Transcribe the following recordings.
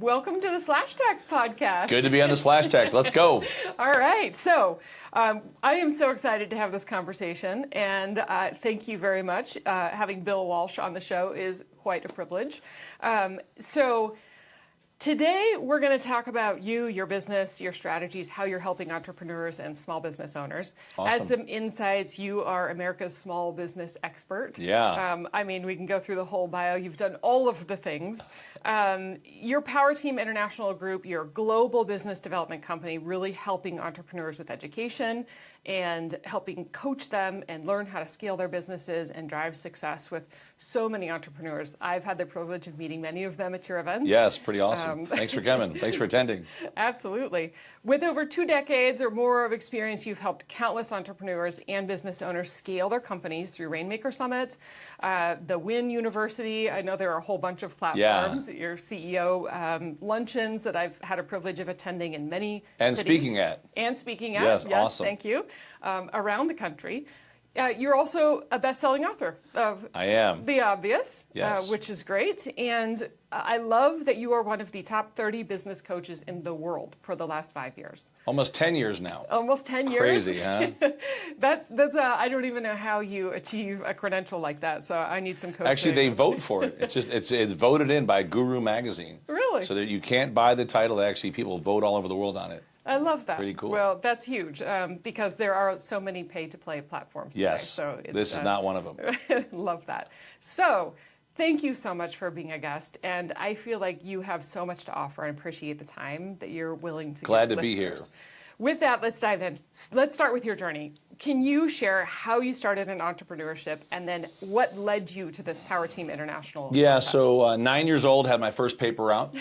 Welcome to the Slash Tax podcast. Good to be on the Slash Tax. Let's go. All right. So I am so excited to have this conversation, and thank you very much. Having Bill Walsh on the show is quite a privilege. So today we're going to talk about you, your business, your strategies, how you're helping entrepreneurs and small business owners. Awesome. As some insights, you are America's small business expert. Yeah. I mean, we can go through the whole bio. You've done all of the things. Your PowerTeam International group, your global business development company, really helping entrepreneurs with education and helping coach them and learn how to scale their businesses and drive success with so many entrepreneurs. I've had the privilege of meeting many of them at your events. Yes, pretty awesome. Thanks for coming. Thanks for attending. Absolutely. With over 2 decades or more of experience, you've helped countless entrepreneurs and business owners scale their companies through Rainmaker Summit, the Win University. I know there are a whole bunch of platforms. Yeah. Your CEO luncheons that I've had a privilege of attending in many And cities. speaking at. And speaking at. Yes, Yes, awesome. thank you. Around the country. You're also a best-selling author of I am. The Obvious, Yes. which is great. And I love that you are one of the top 30 business coaches in the world for the last 5 years. Almost 10 years now. Almost 10 years. Crazy, huh? That's I don't even know how you achieve a credential like that. So I need some coaching. Actually, they vote for it. It's voted in by Guru Magazine. Really? So that you can't buy the title. Actually, people vote all over the world on it. I love that. Pretty cool. Well, that's huge because there are so many pay-to-play platforms today. Yes. So it's, This is not one of them. Love that. So thank you so much for being a guest. And I feel like you have so much to offer and appreciate the time that you're willing to Glad give to be here. listeners. With that, let's dive in. Let's start with your journey. Can you share how you started in entrepreneurship and then what led you to this PowerTeam International? Yeah, concept? so 9 years old, had my first paper route.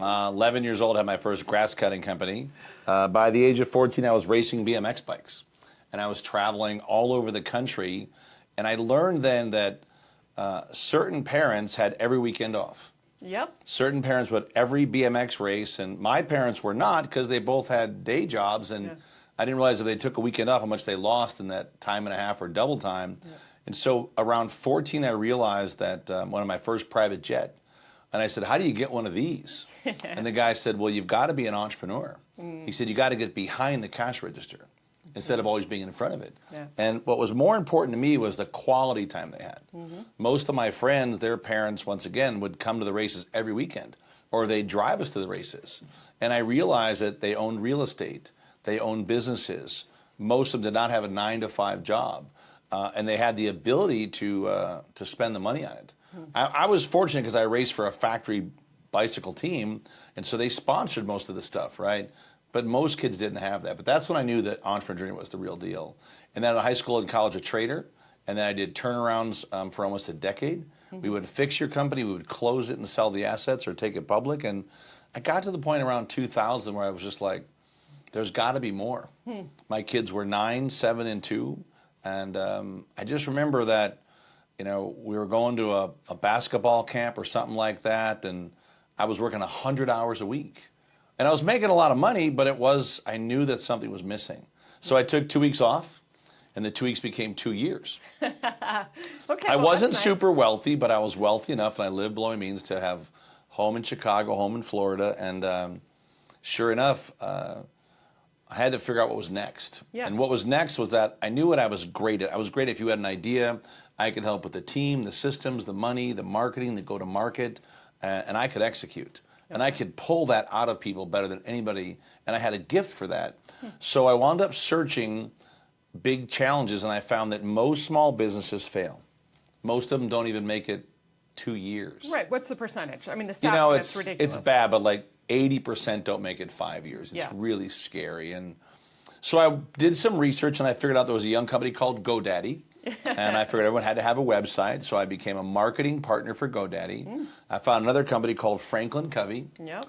11 years old, had my first grass cutting company. By the age of 14, I was racing BMX bikes. And I was traveling all over the country. And I learned then that certain parents had every weekend off. Yep. Certain parents would every BMX race, and my parents were not because they both had day jobs, and I didn't realize if they took a weekend off how much they lost in that time and a half or double time. Yeah. And so around 14, I realized that one of my first private jet, and I said, how do you get one of these? And the guy said, well, you've got to be an entrepreneur. He said, you got to get behind the cash register instead of always being in front of it. Yeah. And what was more important to me was the quality time they had. Most of my friends, their parents, once again, would come to the races every weekend, or they'd drive us to the races. And I realized that they owned real estate, they owned businesses. Most of them did not have a 9-to-5 job, and they had the ability to spend the money on it. I was fortunate because I raced for a factory bicycle team, and so they sponsored most of the stuff, right? But most kids didn't have that. But that's when I knew that entrepreneurship was the real deal. And then at high school and college, a trader. And then I did turnarounds for almost a decade. We would fix your company, we would close it and sell the assets or take it public. And I got to the point around 2000 where I was just like, there's got to be more. My kids were 9, 7, and 2. And I just remember that, you know, we were going to a basketball camp or something like that. And I was working 100 hours a week. And I was making a lot of money, but I knew that something was missing. So I took 2 weeks off, and the 2 weeks became 2 years. Okay. I wasn't nice. super wealthy, but I was wealthy enough, and I lived below my means to have home in Chicago, home in Florida, and sure enough, I had to figure out what was next. Yeah. And what was next was that I knew what I was great at. I was great if you had an idea. I could help with the team, the systems, the money, the marketing, the go-to-market, and I could execute. And I could pull that out of people better than anybody, and I had a gift for that. So I wound up searching big challenges, and I found that most small businesses fail. Most of them don't even make it 2 years. Right. What's the percentage? I mean, the stat, it's ridiculous. It's bad, but like 80% don't make it 5 years. It's really scary. And so I did some research, and I figured out there was a young company called GoDaddy. And I figured everyone had to have a website, so I became a marketing partner for GoDaddy. I found another company called Franklin Covey. Yep.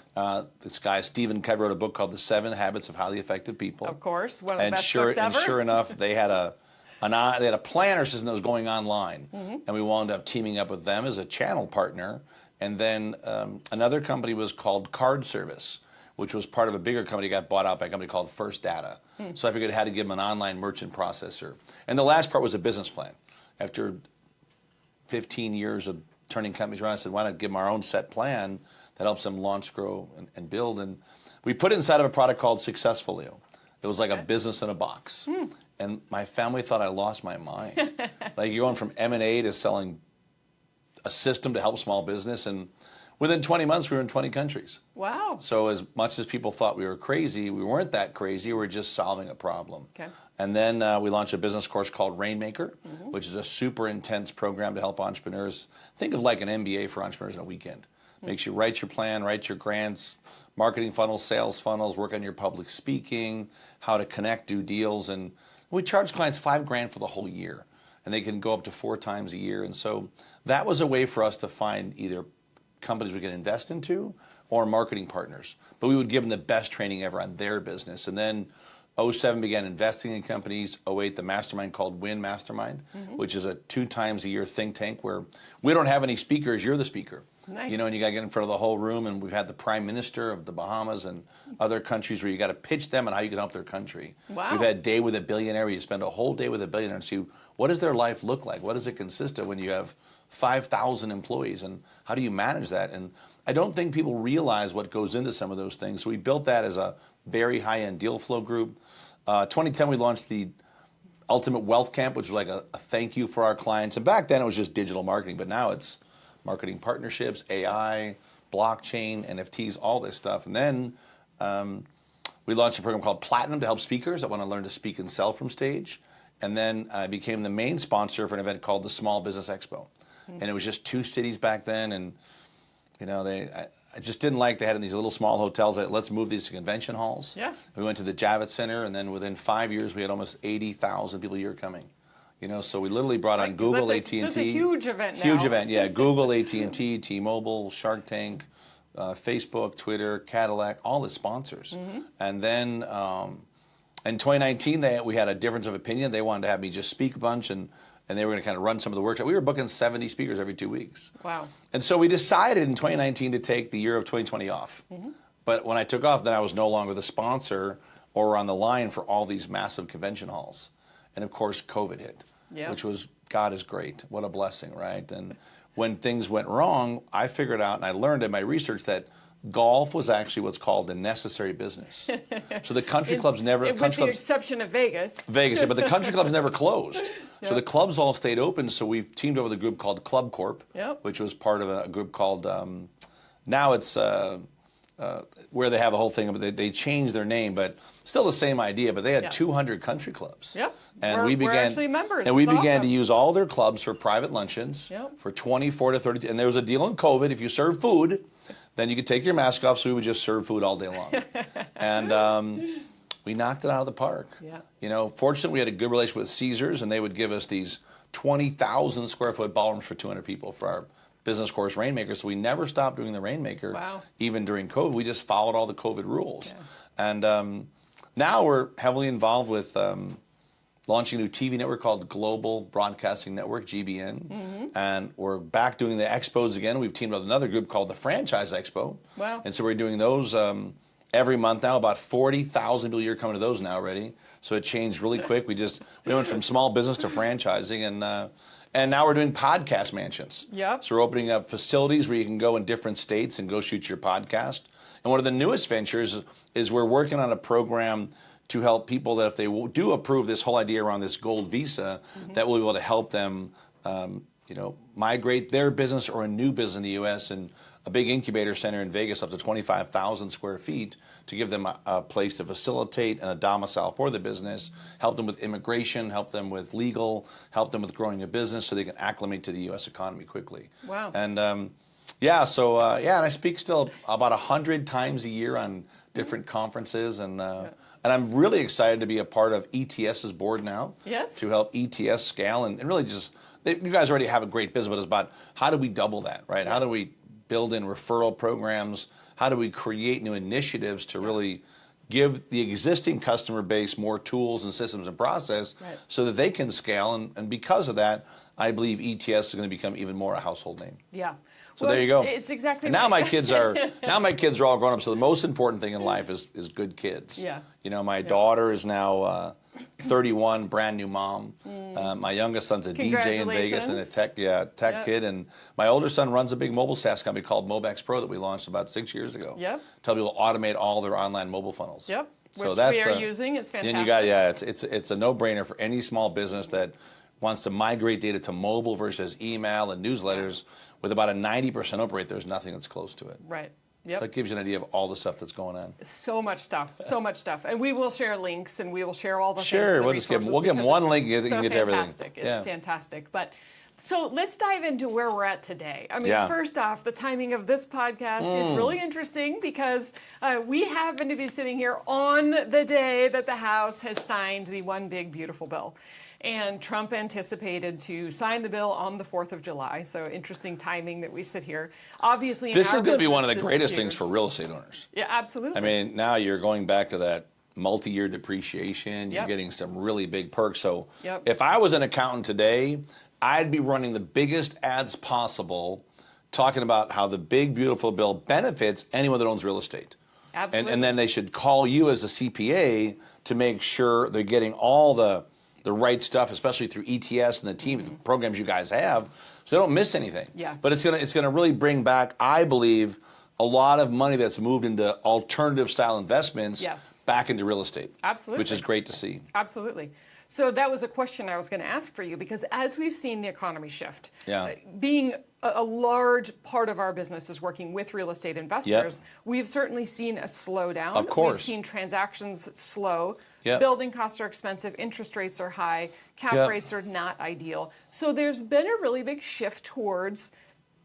This guy, Stephen Covey, wrote a book called The 7 Habits of Highly Effective People. Of course, one of the best books ever. And sure enough, they had a planner system that was going online. And we wound up teaming up with them as a channel partner. And then another company was called Card Service, which was part of a bigger company, got bought out by a company called First Data. So I figured I had to give them an online merchant processor. And the last part was a business plan. After 15 years of turning companies around, I said, why not give them our own set plan that helps them launch, grow, and build. And we put it inside of a product called Successfolio. It was like a business in a box. And my family thought I lost my mind. Like, you're going from M&A to selling a system to help small business. And within 20 months, we were in 20 countries. Wow. So as much as people thought we were crazy, we weren't that crazy. We were just solving a problem. Okay. And then we launched a business course called Rainmaker, which is a super intense program to help entrepreneurs. Think of like an MBA for entrepreneurs in a weekend. Makes you write your plan, write your grants, marketing funnels, sales funnels, work on your public speaking, how to connect, do deals. And we charge clients $5,000 for the whole year. And they can go up to 4 times a year. And so that was a way for us to find either companies we could invest into or marketing partners. But we would give them the best training ever on their business. And then 2007 began investing in companies. 2008, the mastermind called Win Mastermind, which is a 2 times a year think tank where we don't have any speakers, you're the speaker. Nice. You know, and you got to get in front of the whole room. And we've had the Prime Minister of the Bahamas and other countries where you got to pitch them and how you can help their country. Wow. We've had Day with a Billionaire where you spend a whole day with a billionaire and see what does their life look like? What does it consist of when you have 5,000 employees, and how do you manage that? And I don't think people realize what goes into some of those things. So we built that as a very high-end deal flow group. 2010, we launched the Ultimate Wealth Camp, which was like a thank you for our clients. And back then, it was just digital marketing, but now it's marketing partnerships, AI, blockchain, NFTs, all this stuff. And then we launched a program called Platinum to help speakers that want to learn to speak and sell from stage. And then I became the main sponsor for an event called the Small Business Expo. And it was just 2 cities back then. And, you know, I just didn't like they had in these little small hotels that let's move these to convention halls. Yeah. We went to the Javits Center, and then within 5 years, we had almost 80,000 people a year coming. You know, so we literally brought on Google, AT&T. That's a huge event now. Huge event, yeah. Google, AT&T, T-Mobile, Shark Tank, Facebook, Twitter, Cadillac, all the sponsors. And then in 2019, we had a difference of opinion. They wanted to have me just speak a bunch, and they were going to kind of run some of the workshops. We were booking 70 speakers every 2 weeks. Wow. And so we decided in 2019 to take the year of 2020 off. But when I took off, then I was no longer the sponsor or on the line for all these massive convention halls. And of course, COVID hit, which was, God is great. What a blessing, right? And when things went wrong, I figured out and I learned in my research that golf was actually what's called a necessary business. So the country clubs never... With the exception of Vegas. Vegas, yeah, but the country clubs never closed. So the clubs all stayed open, so we've teamed up with a group called Club Corp, which was part of a group called... now it's where they have a whole thing, but they changed their name, but still the same idea, but they had 200 country clubs. And we began, we're actually members. And we began to use all their clubs for private luncheons for 24 to 30, and there was a deal in COVID, if you serve food, then you could take your mask off, so we would just serve food all day long. And we knocked it out of the park. You know, fortunately, we had a good relationship with Caesars, and they would give us these 20,000 square foot ballrooms for 200 people for our business course Rainmaker. So we never stopped doing the Rainmaker, even during COVID. We just followed all the COVID rules. And now we're heavily involved with launching a new TV network called Global Broadcasting Network, GBN. And we're back doing the expos again. We've teamed up with another group called the Franchise Expo. And so we're doing those every month now. About 40,000 people a year coming to those now already. So it changed really quick. We went from small business to franchising, and now we're doing podcast mansions. So we're opening up facilities where you can go in different states and go shoot your podcast. And one of the newest ventures is we're working on a program to help people that if they do approve this whole idea around this gold visa, that will be able to help them, you know, migrate their business or a new business in the U.S. and a big incubator center in Vegas up to 25,000 square feet to give them a place to facilitate and a domicile for the business, help them with immigration, help them with legal, help them with growing a business so they can acclimate to the U.S. economy quickly. And and I speak still about 100 times a year on different conferences, and I'm really excited to be a part of ETS's board now to help ETS scale and really just, you guys already have a great business, but it's about how do we double that, right? How do we build in referral programs? How do we create new initiatives to really give the existing customer base more tools and systems and process so that they can scale? And because of that, I believe ETS is going to become even more a household name. So there you go. It's exactly. And now my kids are all grown up. So the most important thing in life is good kids. You know, my daughter is now 31, brand new mom. My youngest son's a DJ in Vegas and a tech kid. And my older son runs a big mobile SaaS company called Mobex Pro that we launched about 6 years ago. Yep. Tell people to automate all their online mobile funnels. Yep. So Which that's we are using. It's fantastic. And you got, it's a no-brainer for any small business that wants to migrate data to mobile versus email and newsletters. With about a 90% open rate, there's nothing that's close to it. Right. Yep. So it gives you an idea of all the stuff that's going on. So much stuff, so much stuff. And we will share links and we will share all the Sure, things. We'll give them one link and you can get everything. Fantastic. It's fantastic. But so let's dive into where we're at today. I mean, first off, the timing of this podcast is really interesting because we happen to be sitting here on the day that the House has signed the One Big Beautiful Bill. And Trump anticipated to sign the bill on the 4th of July. So interesting timing that we sit here. Obviously, this is going to be one of the greatest things for real estate owners. Yeah, absolutely. I mean, now you're going back to that multi-year depreciation. You're getting some really big perks. So if I was an accountant today, I'd be running the biggest ads possible talking about how the big, beautiful bill benefits anyone that owns real estate. Absolutely. And then they should call you as a CPA to make sure they're getting all the right stuff, especially through ETS and the team programs you guys have, so they don't miss anything. Yeah. But it's gonna really bring back, I believe, a lot of money that's moved into alternative style investments back into real estate. Absolutely. Which is great to see. Absolutely. So that was a question I was going to ask for you, because as we've seen the economy shift, being a large part of our business is working with real estate investors, we've certainly seen a slowdown. Of course. We've seen transactions slow. Yep. Building costs are expensive. Interest rates are high. Cap rates are not ideal. So there's been a really big shift towards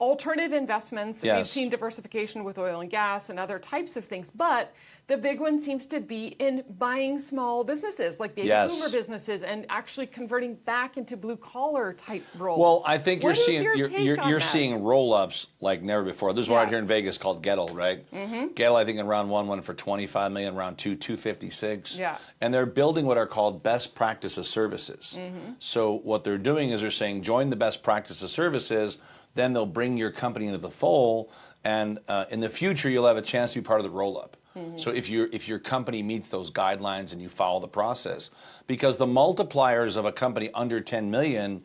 alternative investments. We've seen diversification with oil and gas and other types of things, but the big one seems to be in buying small businesses like baby boomer businesses and actually converting back into blue collar type roles. Well, I think you're seeing roll ups like never before. There's one right here in Vegas called Gettle, right? Gettle, I think in round one went for 25 million, round two, 256. Yeah. And they're building what are called best practices services. So what they're doing is they're saying join the best practices services, then they'll bring your company into the fold, and in the future you'll have a chance to be part of the roll up. So if your company meets those guidelines and you follow the process, because the multipliers of a company under 10 million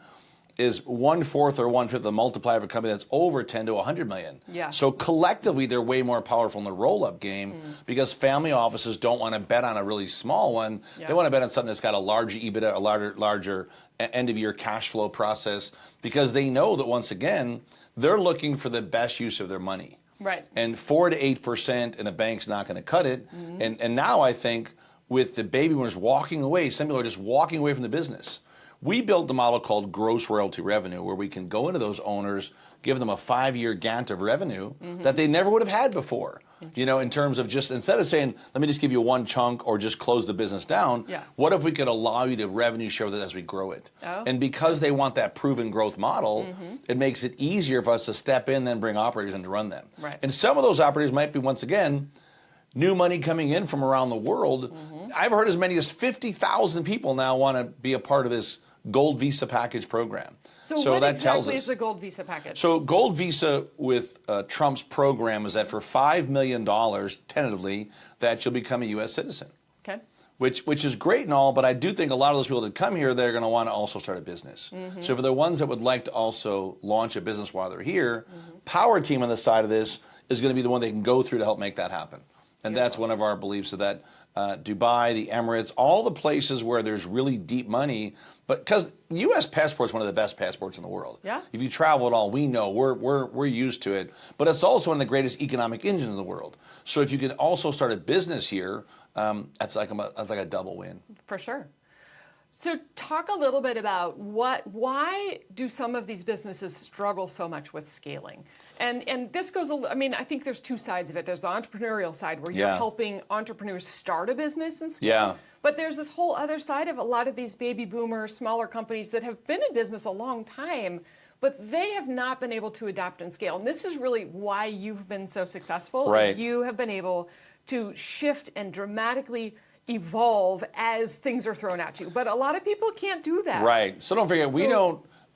is 1/4 or 1/5 of the multiplier of a company that's over 10 to 100 million. Yeah. So collectively they're way more powerful in the roll-up game because family offices don't want to bet on a really small one. They want to bet on something that's got a larger EBITDA, a larger end of year cash flow process, because they know that once again they're looking for the best use of their money. Right. And 4 to 8%, and a bank's not going to cut it. And now I think with the baby boomers walking away, some people are just walking away from the business. We built a model called gross royalty revenue, where we can go into those owners, give them a 5-year Gantt of revenue that they never would have had before. You know, in terms of just, instead of saying, let me just give you one chunk or just close the business down, what if we could allow you to revenue share that as we grow it? And because they want that proven growth model, it makes it easier for us to step in and bring operators in to run them. And some of those operators might be, once again, new money coming in from around the world. I've heard as many as 50,000 people now want to be a part of this Gold Visa package program. So what that exactly is the Gold Visa package? So Gold Visa with Trump's program is that for $5 million, tentatively, that you'll become a U.S. citizen. Okay. Which is great and all, but I do think a lot of those people that come here, they're going to want to also start a business. So for the ones that would like to also launch a business while they're here, PowerTeam on the side of this is going to be the one they can go through to help make that happen. And that's one of our beliefs, so that Dubai, the Emirates, all the places where there's really deep money. But because the U.S. passport is one of the best passports in the world. Yeah. If you travel at all, we know we're used to it. But it's also one of the greatest economic engines in the world. So if you can also start a business here, that's like a double win. For sure. So talk a little bit about why do some of these businesses struggle so much with scaling? And this goes, I mean, I think there's two sides of it. There's the entrepreneurial side where you're helping entrepreneurs start a business and scale. Yeah. But there's this whole other side of a lot of these baby boomer, smaller companies that have been in business a long time, but they have not been able to adapt and scale. And this is really why you've been so successful. Right. You have been able to shift and dramatically evolve as things are thrown at you. But a lot of people can't do that. Right. So don't forget,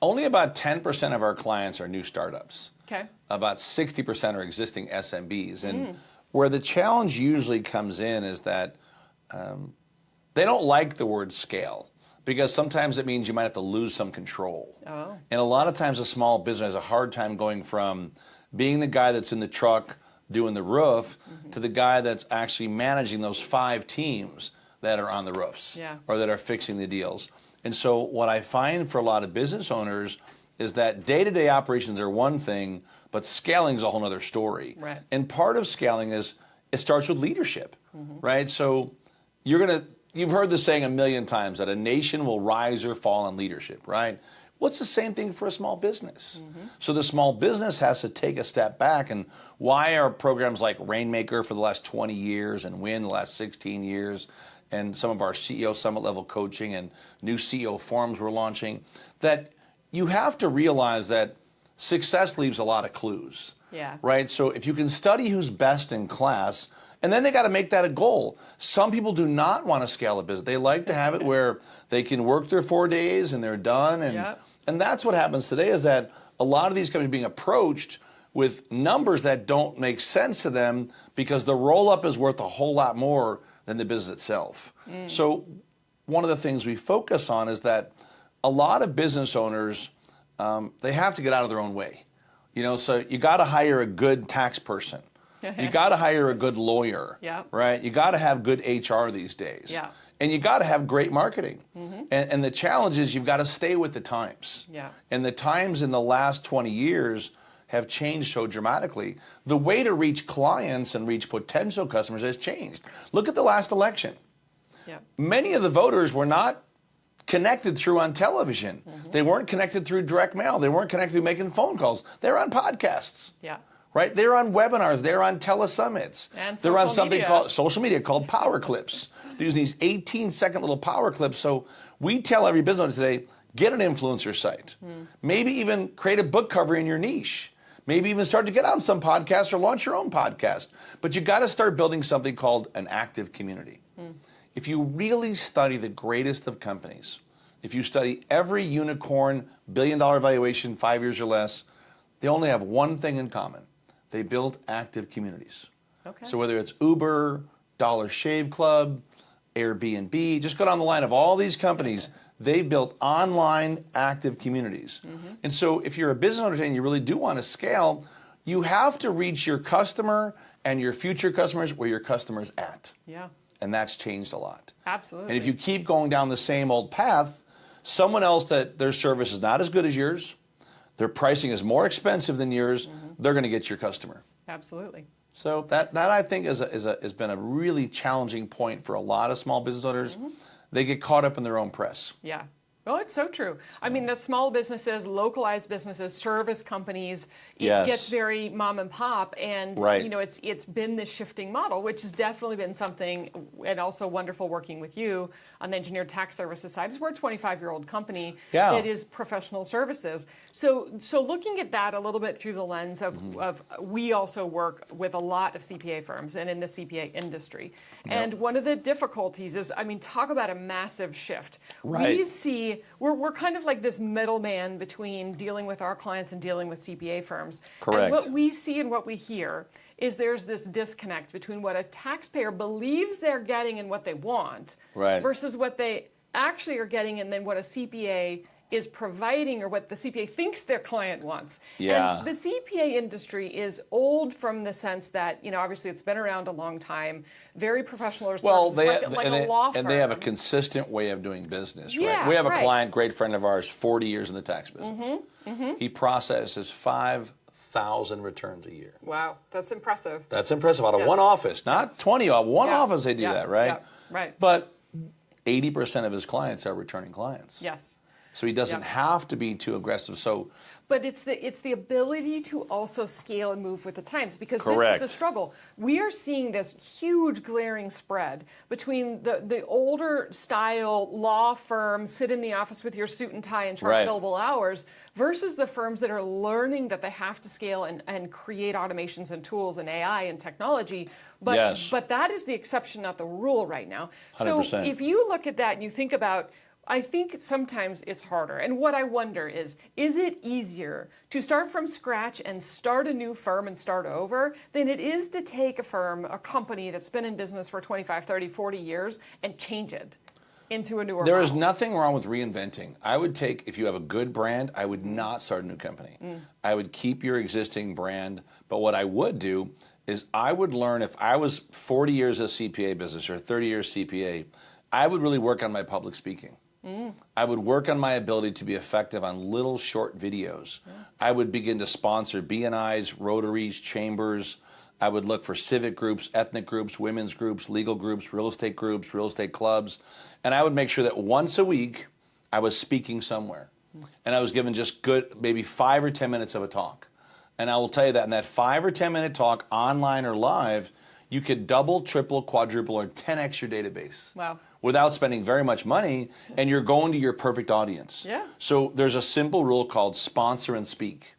only about 10% of our clients are new startups. Okay. About 60% are existing SMBs. And where the challenge usually comes in is that they don't like the word scale because sometimes it means you might have to lose some control. Oh. And a lot of times a small business has a hard time going from being the guy that's in the truck doing the roof to the guy that's actually managing those 5 teams that are on the roofs or that are fixing the deals. And so what I find for a lot of business owners is that day-to-day operations are one thing, but scaling is a whole other story. Right. And part of scaling is it starts with leadership, right? So you've heard the saying a million times that a nation will rise or fall on leadership, right? What's the same thing for a small business? So the small business has to take a step back. And why are programs like Rainmaker for the last 20 years and Win the last 16 years and some of our CEO Summit level coaching and new CEO forums we're launching, that you have to realize that success leaves a lot of clues, right? So if you can study who's best in class, and then they got to make that a goal. Some people do not want to scale a business. They like to have it where they can work their 4 days and they're done. And that's what happens today is that a lot of these companies are being approached with numbers that don't make sense to them because the roll-up is worth a whole lot more than the business itself. So one of the things we focus on is that a lot of business owners, they have to get out of their own way. You know, so you got to hire a good tax person. You got to hire a good lawyer, right? You got to have good HR these days. And you got to have great marketing. And the challenge is you've got to stay with the times. And the times in the last 20 years have changed so dramatically. The way to reach clients and reach potential customers has changed. Look at the last election. Many of the voters were not connected through on television. They weren't connected through direct mail. They weren't connected through making phone calls. They're on podcasts. Right? They're on webinars. They're on telesummits. And they're on something called social media called power clips. They're using these 18-second little power clips. So we tell every business owner today, get an influencer site. Maybe even create a book cover in your niche. Maybe even start to get on some podcasts or launch your own podcast. But you got to start building something called an active community. If you really study the greatest of companies, if you study every unicorn, billion-dollar valuation, 5 years or less, they only have one thing in common. They built active communities. So whether it's Uber, Dollar Shave Club, Airbnb, just go down the line of all these companies, they built online active communities. And so if you're a business owner and you really do want to scale, you have to reach your customer and your future customers where your customer's at. And that's changed a lot. Absolutely. And if you keep going down the same old path, someone else that their service is not as good as yours, their pricing is more expensive than yours, they're going to get your customer. Absolutely. So that I think has been a really challenging point for a lot of small business owners. They get caught up in their own press. Oh, it's so true. I mean, the small businesses, localized businesses, service companies, it gets very mom and pop, and you know, it's been this shifting model, which has definitely been something, and also wonderful working with you on the engineered tax services side. We're a 25-year-old company that is professional services. So looking at that a little bit through the lens of we also work with a lot of CPA firms and in the CPA industry. And one of the difficulties is, I mean, talk about a massive shift. We see we're kind of like this middleman between dealing with our clients and dealing with CPA firms. And what we see and what we hear is there's this disconnect between what a taxpayer believes they're getting and what they want versus what they actually are getting and then what a CPA is providing or what the CPA thinks their client wants. And the CPA industry is old from the sense that, you know, obviously it's been around a long time, very professional or like a law firm. And they have a consistent way of doing business, right? We have a client, great friend of ours, 40 years in the tax business. He processes 5,000 returns a year. Wow, that's impressive. That's impressive out of one office, not 20. One office they do that, right? But 80% of his clients are returning clients. So he doesn't have to be too aggressive. But it's the ability to also scale and move with the times, because this is the struggle. We are seeing this huge glaring spread between the older style law firms, sit in the office with your suit and tie and chart billable hours, versus the firms that are learning that they have to scale and create automations and tools and AI and technology. But that is the exception, not the rule right now. 100%. So if you look at that and you think about, I think sometimes it's harder. And what I wonder is it easier to start from scratch and start a new firm and start over than it is to take a firm, a company that's been in business for 25, 30, 40 years and change it? into a newer There is model. nothing wrong with reinventing. I would take, if you have a good brand, I would not start a new company. I would keep your existing brand, but what I would do is I would learn, if I was 40 years of CPA business or 30 years CPA, I would really work on my public speaking. I would work on my ability to be effective on little short videos. I would begin to sponsor BNIs, Rotaries, chambers. I would look for civic groups, ethnic groups, women's groups, legal groups, real estate clubs. And I would make sure that once a week I was speaking somewhere. And I was given just good, maybe 5 or 10 minutes of a talk. And I will tell you that in that 5 or 10 minute talk, online or live, you could double, triple, quadruple, or 10x your database. Wow. Without spending very much money, and you're going to your perfect audience. Yeah. So there's a simple rule called sponsor and speak.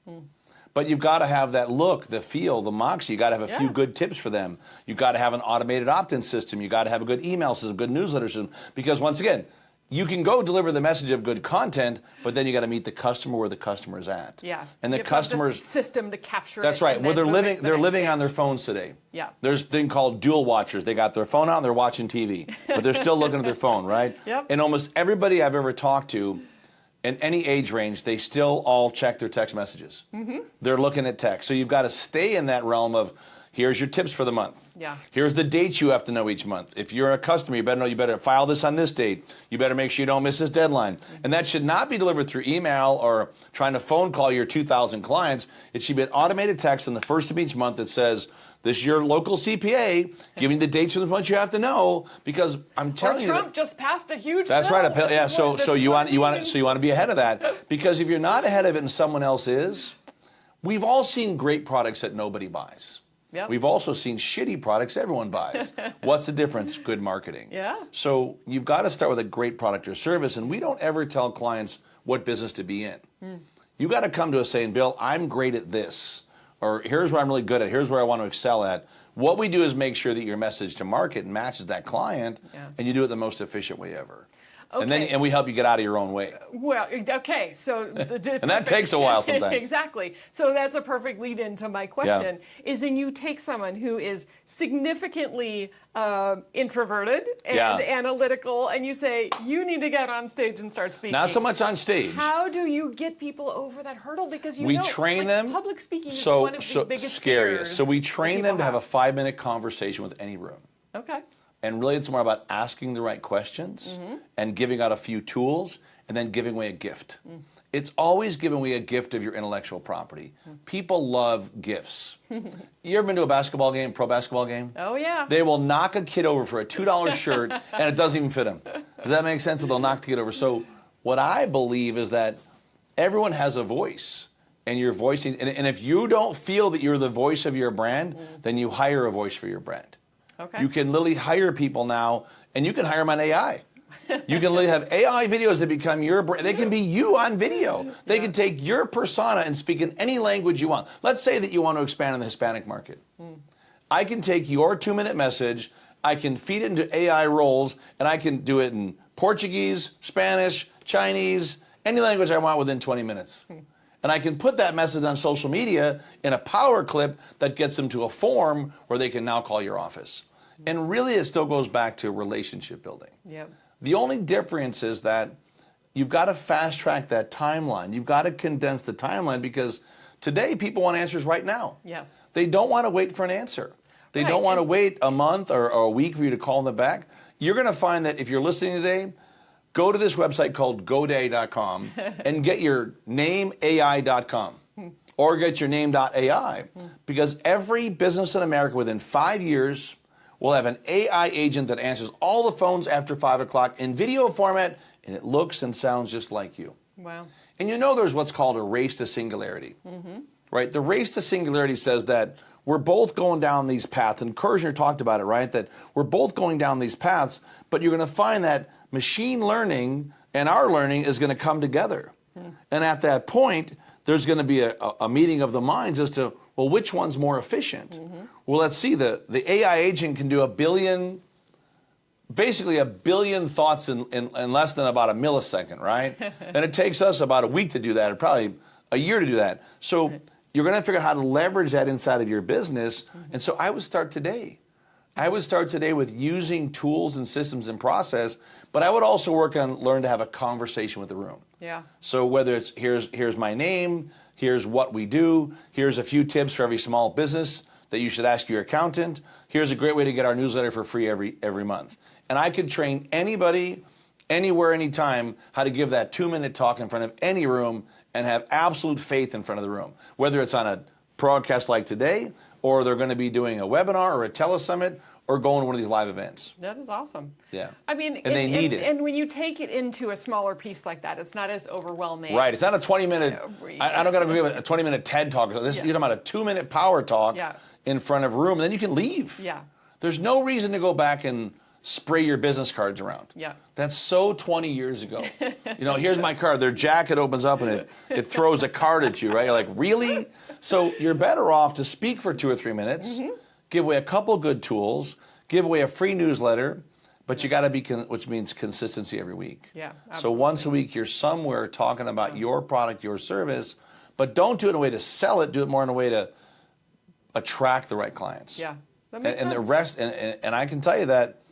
But you've got to have that look, the feel, the moxie. You got to have a few good tips for them. You got to have an automated opt-in system. You got to have a good email system, good newsletter system. Because once again, you can go deliver the message of good content, but then you got to meet the customer where the customer is at. Yeah. And the customers system to capture. That's it right. and Well, then they're living on their phones today. Yeah. There's a thing called dual watchers. They got their phone out and they're watching TV, but they're still looking at their phone, right? Yep. And almost everybody I've ever talked to, in any age range, they still all check their text messages. They're looking at text. So you've got to stay in that realm of, here's your tips for the month. Yeah. Here's the dates you have to know each month. If you're a customer, you better know you better file this on this date. You better make sure you don't miss this deadline. And that should not be delivered through email or trying to phone call your 2,000 clients. It should be an automated text on the first of each month that says, this is your local CPA, giving the dates for the month you have to know, because I'm telling you, Trump just passed a huge that's bill. right. This is what- So you want means. to be ahead of that, because if you're not ahead of it and someone else is, we've all seen great products that nobody buys. Yep. We've also seen shitty products everyone buys. What's the difference? Good marketing. Yeah. So you've got to start with a great product or service, and we don't ever tell clients what business to be in. You got to come to us saying, Bill, I'm great at this, or here's what I'm really good at, here's where I want to excel at. What we do is make sure that your message to market matches that client, and you do it the most efficient way ever. Okay. And we help you get out of your own way. Well, okay, so And that takes a while sometimes. Exactly. So that's a perfect lead into my question. Is then you take someone who is significantly introverted and analytical, and you say you need to get on stage and start speaking. Not so much on stage. How do you get people over that hurdle? Because we train them. Public speaking is one of the biggest scariest. fears So we train them to have a have. 5-minute conversation with any room. Okay. And really, it's more about asking the right questions and giving out a few tools and then giving away a gift. It's always giving away a gift of your intellectual property. People love gifts. You ever been to a basketball game, pro basketball game? Oh, yeah. They will knock a kid over for a $2 shirt and it doesn't even fit them. Does that make sense? But they'll knock the kid over. So what I believe is that everyone has a voice. And you're voicing, and if you don't feel that you're the voice of your brand, then you hire a voice for your brand. Okay. You can literally hire people now, and you can hire them on AI. You can literally have AI videos that become your brand. They can be you on video. They can take your persona and speak in any language you want. Let's say that you want to expand in the Hispanic market. I can take your 2-minute message, I can feed it into AI roles, and I can do it in Portuguese, Spanish, Chinese, any language I want within 20 minutes. And I can put that message on social media in a power clip that gets them to a form where they can now call your office. And really, it still goes back to relationship building. Yep. The only difference is that you've got to fast track that timeline. You've got to condense the timeline, because today people want answers right now. Yes. They don't want to wait for an answer. They Right. don't want to wait a month or a week for you to call them back. You're going to find that if you're listening today, go to this website called GoDaddy.com and get your nameai.com or get your name.ai, because every business in America within 5 years will have an AI agent that answers all the phones after 5 o'clock in video format, and it looks and sounds just like you. Wow. And you know there's what's called a race to singularity, right? The race to singularity says that we're both going down these paths, and Kirshner talked about it, right? That we're both going down these paths, but you're going to find that machine learning and our learning is going to come together. And at that point, there's going to be a meeting of the minds as to, well, which one's more efficient? Well, let's see, the AI agent can do basically a billion thoughts in less than about a millisecond, right? And it takes us about a week to do that, or probably a year to do that. So you're going to figure out how to leverage that inside of your business. And so I would start today. I would start today with using tools and systems and process, But I would also learn to have a conversation with the room. Yeah. So whether it's here's my name, here's what we do, here's a few tips for every small business that you should ask your accountant, here's a great way to get our newsletter for free every month. And I could train anybody, anywhere, anytime, how to give that 2-minute talk in front of any room and have absolute faith in front of the room. Whether it's on a broadcast like today, or they're going to be doing a webinar or a telesummit, or going to one of these live events. That is awesome. Yeah. I mean, and they need it. And when you take it into a smaller piece like that, it's not as overwhelming. Right. It's not a 20-minute. I don't got to give a 20-minute TED talk. So you're talking about a 2-minute power talk in front of a room, and then you can leave. Yeah. There's no reason to go back and spray your business cards around. Yeah. That's so 20 years ago. Here's my card. Their jacket opens up and it throws a card at you, right? You're like, really? So you're better off to speak for 2 or 3 minutes, give away a couple good tools, give away a free newsletter, but you got to be, which means consistency every week. Yeah, absolutely. So once a week, you're somewhere talking about your product, your service, but don't do it in a way to sell it. Do it more in a way to attract the right clients. Yeah, that makes sense. The rest, and I can tell you that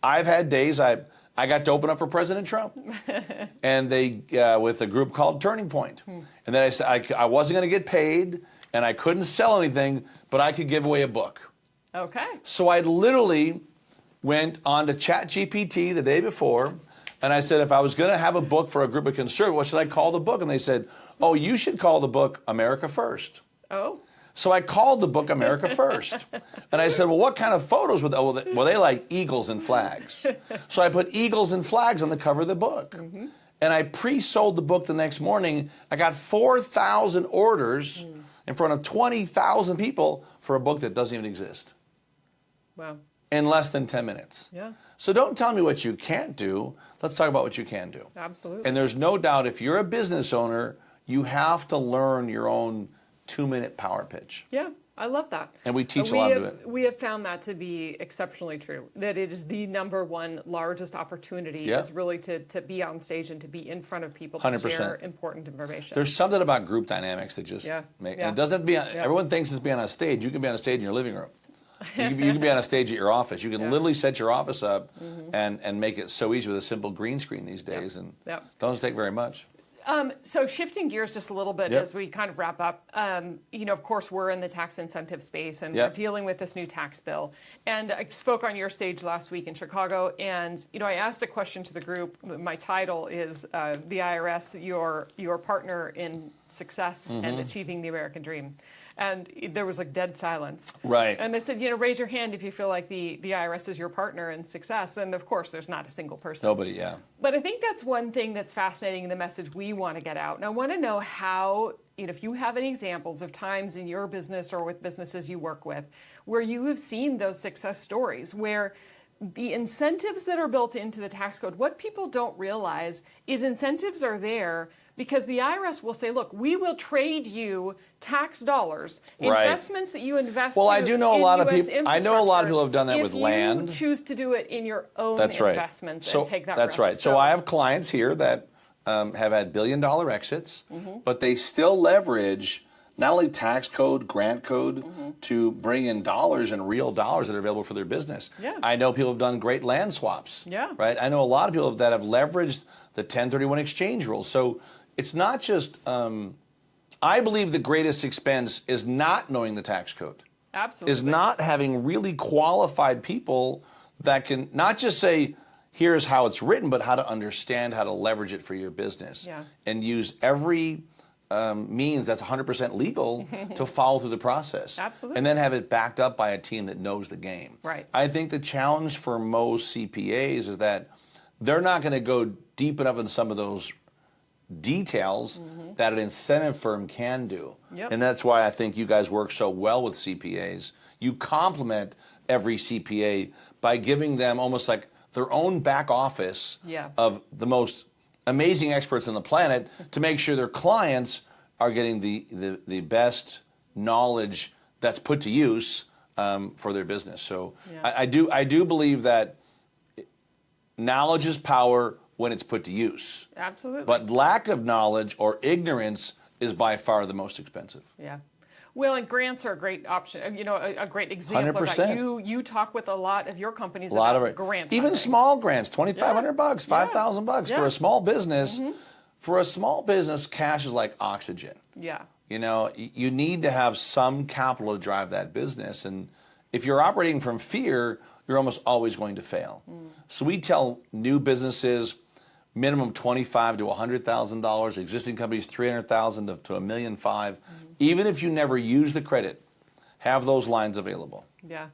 I've had days I got to open up for President Trump, and they with a group called Turning Point, and then I said I wasn't going to get paid, and I couldn't sell anything, but I could give away a book. Okay. So I literally went on to ChatGPT the day before, and I said, if I was going to have a book for a group of conservatives, what should I call the book? And they said, oh, you should call the book America First. Oh. So I called the book America First. And I said, well, what kind of photos would they? Well, they like eagles and flags. So I put eagles and flags on the cover of the book. And I pre-sold the book the next morning. I got 4,000 orders in front of 20,000 people for a book that doesn't even exist. Wow. In less than 10 minutes. Yeah. So don't tell me what you can't do. Let's talk about what you can do. Absolutely. And there's no doubt if you're a business owner, you have to learn your own 2-minute power pitch. Yeah, I love that. And we teach a lot of it. We have found that to be exceptionally true, that it is the number one largest opportunity is really to be on stage and to be in front of people to 100%. share important information. There's something about group dynamics that just make, and it doesn't have to be on, everyone thinks it's being on a stage. You can be on a stage in your living room. You can be on a stage at your office. You can literally set your office up and make it so easy with a simple green screen these days, and doesn't take very much. So shifting gears just a little bit as we kind of wrap up, of course, we're in the tax incentive space and we're dealing with this new tax bill. And I spoke on your stage last week in Chicago, and I asked a question to the group. My title is the IRS, your partner in success and achieving the American dream. And there was like dead silence. Right. And they said, raise your hand if you feel like the IRS is your partner in success. And of course, there's not a single person. Nobody, yeah. But I think that's one thing that's fascinating in the message we want to get out. And I want to know how, if you have any examples of times in your business or with businesses you work with, where you have seen those success stories, where the incentives that are built into the tax code, what people don't realize is incentives are there because the IRS will say, look, we will trade you tax dollars, investments that you invest Well, I do know a lot of people. I know a lot of people have done that with land. If you choose to do it in your own investments and take that risk. That's right. So I have clients here that have had billion-dollar exits, but they still leverage not only tax code, grant code, to bring in dollars and real dollars that are available for their business. Yeah. I know people have done great land swaps. Yeah. Right. I know a lot of people that have leveraged the 1031 exchange rule. So it's not just, I believe the greatest expense is not knowing the tax code. Absolutely. Is not having really qualified people that can not just say, here's how it's written, but how to understand how to leverage it for your business. And use every means that's 100% legal to follow through the process. Absolutely. And then have it backed up by a team that knows the game. Right. I think the challenge for most CPAs is that they're not going to go deep enough in some of those details that an incentive firm can do. And that's why I think you guys work so well with CPAs. You complement every CPA by giving them almost like their own back office of the most amazing experts on the planet to make sure their clients are getting the best knowledge that's put to use for their business. So I do believe that knowledge is power when it's put to use. Absolutely. But lack of knowledge or ignorance is by far the most expensive. Yeah. Well, and grants are a great option. You know, a great example of that. 100%. You talk with a lot of your companies A lot about of it. grant Even funding. small grants, $2,500, $5,000 for a small business. For a small business, cash is like oxygen. Yeah. You know, you need to have some capital to drive that business. And if you're operating from fear, you're almost always going to fail. So we tell new businesses minimum $25,000 to $100,000, existing companies $300,000 to $1.5 million. Even if you never use the credit, have those lines available. Yeah.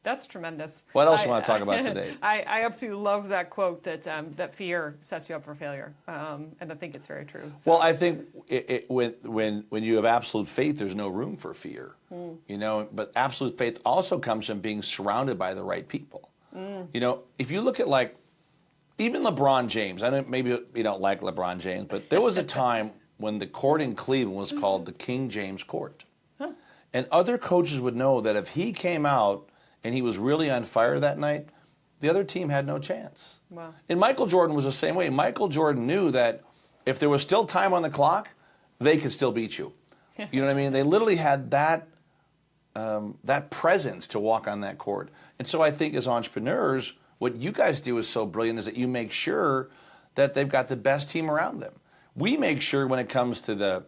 That's tremendous. What else do you want to talk about today? I absolutely love that quote that that fear sets you up for failure, and I think it's very true. So. Well, I think when you have absolute faith, there's no room for fear. You know, but absolute faith also comes from being surrounded by the right people. You know, if you look at like even LeBron James, I know maybe you don't like LeBron James, but there was a time when the court in Cleveland was called the King James Court, and other coaches would know that if he came out and he was really on fire that night, the other team had no chance. Wow. And Michael Jordan was the same way. Michael Jordan knew that if there was still time on the clock, they could still beat you. You know what I mean? They literally had that presence to walk on that court. And so I think as entrepreneurs, what you guys do is so brilliant is that you make sure that they've got the best team around them. We make sure when it comes to the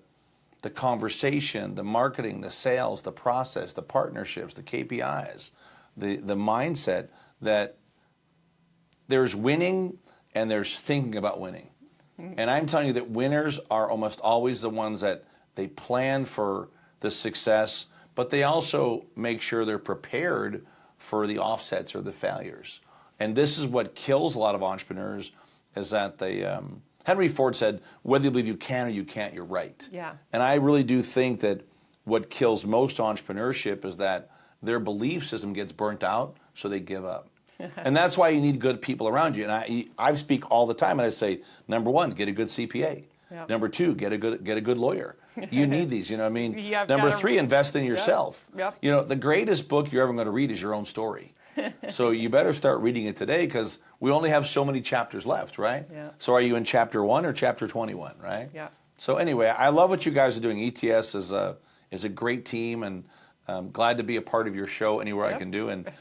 conversation, the marketing, the sales, the process, the partnerships, the KPIs, the mindset, that there's winning and there's thinking about winning. And I'm telling you that winners are almost always the ones that they plan for the success, but they also make sure they're prepared for the offsets or the failures. And this is what kills a lot of entrepreneurs, is that they, Henry Ford said, whether you believe you can or you can't, you're right. Yeah. And I really do think that what kills most entrepreneurship is that their belief system gets burnt out, so they give up. And that's why you need good people around you. And I speak all the time, and I say, number one, get a good CPA. Yep. Number two, get a good lawyer. You need these, you know what I mean? You've Number gotta- three, invest in yourself. Yep. You know, the greatest book you're ever going to read is your own story. So you better start reading it today, because we only have so many chapters left, right? Yeah. So are you in chapter 1 or chapter 21, right? Yeah. So anyway, I love what you guys are doing. ETS is a great team, and I'm glad to be a part of your show anywhere I can do. And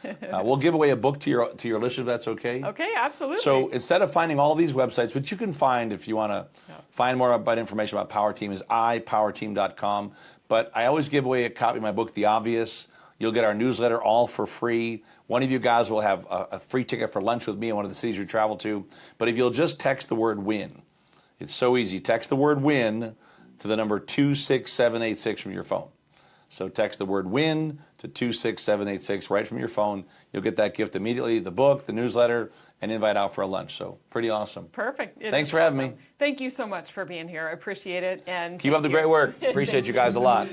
we'll give away a book to your listeners, if that's okay. Okay, absolutely. So instead of finding all these websites, which you can find if you want to find more about information about PowerTeam, is iPowerTeam.com. But I always give away a copy of my book, The Obvious. You'll get our newsletter all for free. One of you guys will have a free ticket for lunch with me in one of the cities we travel to. But if you'll just text the word WIN, it's so easy. Text the word WIN to the number 26786 from your phone. So text the word WIN to 26786 right from your phone. You'll get that gift immediately, the book, the newsletter, and invite out for a lunch. So pretty awesome. Perfect. Thanks for having me. Thank you so much for being here. I appreciate it. And keep up the great work. Appreciate you guys a lot.